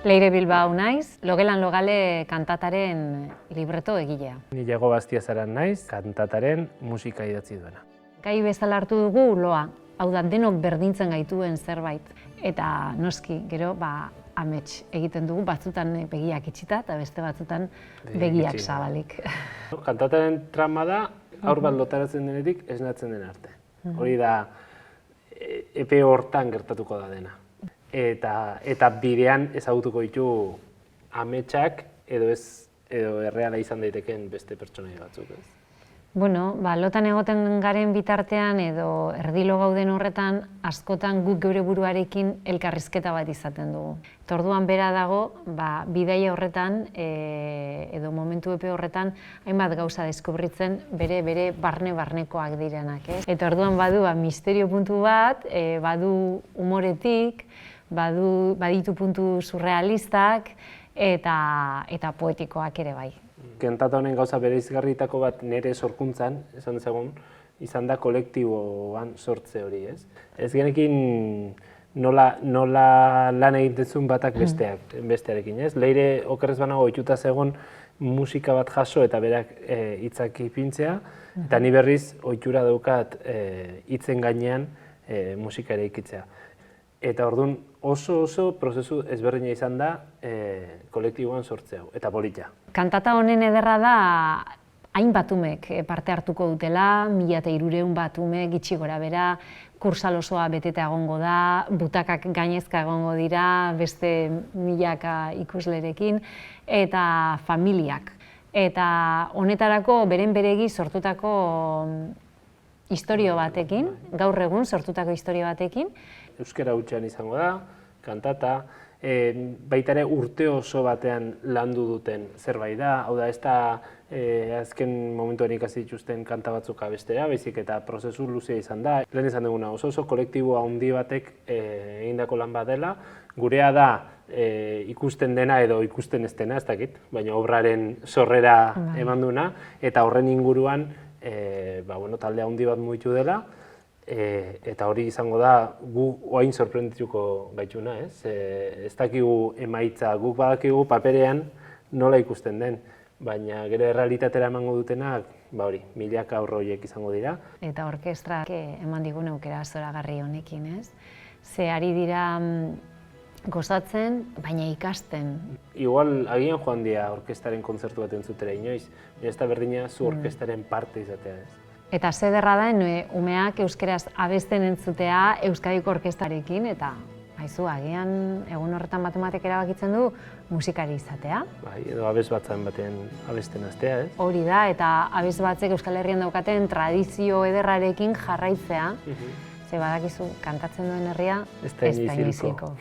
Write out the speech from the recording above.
Leire Bilbao naiz, Logelan Logale kantataren libreto egilea. Ni Iago Bastiazaran naiz, kantataren musika idatzi duena. Gai bezala hartu dugu loa, hau da denok berdintzen gaituen zerbait. Eta noski, gero, amets egiten dugu, batzutan begiak itxita eta beste batzutan begiak zabalik. Kantataren trama da, haur bat lotaratzen denetik esnatzen den arte. Hori da, epe hortan gertatuko da dena. Eta bidean ezagutuko ditu ametsak edo erreala izan daiteken beste pertsonai batzuk, ez? Bueno, lotan egoten garen bitartean edo erdilo gauden horretan, askotan guk geure buruarekin elkarrizketa bat izaten dugu. Orduan bera dago, bidaia horretan edo momentu epe horretan hainbat gauza deskubritzen bere barnekoak direnak, ez? Eta orduan badu misterio puntu bat, badu humoretik, baditu puntu surrealistak eta poetikoak ere bai. Kantata honen gauza bereizgarritako bat nire sorkuntzan, esan dezagun, izan da kolektiboan sortze hori, ez? Ez genekin nola lan egiten zuen batak bestearekin, ez? Leire okerrez banago ohituta zegoen musika bat jaso eta berak hitzak ipintzea, eta ni berriz ohitura daukat hitzen gainean musika ere ikitzea. Eta orduan oso prozesu ezberdina izan da kolektiboan sortzea eta polita. Kantata honen ederra da hainbat umek parte hartuko dutela, 1300 bat ume gitxi gora bera, kursal osoa beteta egongo da, butakak gainezka egongo dira, beste milaka ikuslerekin, eta familiak. Eta honetarako beren beregi sortutako istorio batekin, gaur egun sortutako istorio batekin. Euskara hutsean izango da, kantata, baita ere urte oso batean landu duten zerbait da, hau da ez da azken momentuan ikasi dituzten kanta batzuk abestea, baizik eta prozesu luzea izan da. Lehen izan duguna, oso kolektibo handi batek egindako lan bat dela, gurea da ikusten dena edo ikusten ez dena, ez dakit, baina obraren sorrera eman duena, eta horren inguruan talde handi bat mugitu dela, eta hori izango da gu oain sorprendituko gaituna, ez? Ez dakigu emaitza, guk badakigu paperean nola ikusten den, baina gero errealitatera emango dutenak, milaka aurro horiek izango dira. Eta orkestrak eman digun aukera zoragarri honekin, ez? Ze ari dira gozatzen, baina ikasten. Igual agian joan dira orkestraren kontzertu bat entzutera inoiz, ez da berdina zu orkestraren parte izatea, ez? Eta zederra da, umeak euskeraz abesten entzutea Euskadiko orkestrarekin, eta agian egun horretan batek erabakitzen du musikari izatea. Edo abes batzan batean abesten hastea, ez? Hori da, eta abes batzek Euskal Herrian daukaten tradizio ederrarekin jarraitzea, ze badakizu kantatzen duen herria ez da inoiziko.